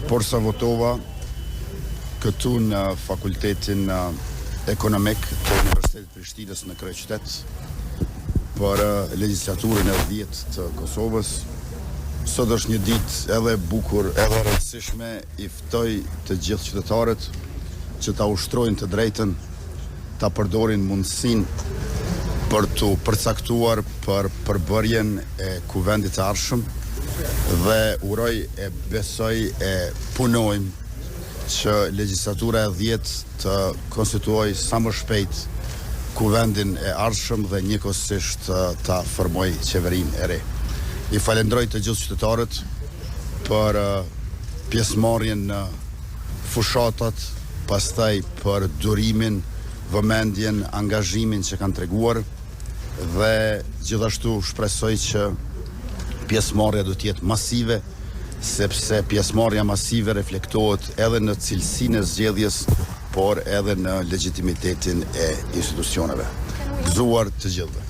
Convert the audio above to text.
por sa votova këtu në fakultetin ekonomik të Universitetit Prishtinës në kryeqytet për legjislaturën e 10 të Kosovës. Sot është një ditë edhe bukur, edhe rëndësishme. I ftoj të gjithë qytetarët që ta ushtrojnë të drejtën, ta përdorin mundësinë për të përcaktuar për përbërjen e kuvendit të ardhshëm dhe uroj e besoj e punojmë që legjislatura e 10 të konstituoj sa më shpejt kuvendin e ardhshëm dhe njëkohësisht ta formoj qeverinë e re. I falenderoj të gjithë qytetarët për pjesëmarrjen në fushatat, pastaj për durimin, vëmendjen, angazhimin që kanë treguar dhe gjithashtu shpresoj që pjesëmarrja do të jetë masive, sepse pjesëmarrja masive reflektohet edhe në cilësinë e zgjedhjes, por edhe në legitimitetin e institucioneve. Gëzuar të gjithëve.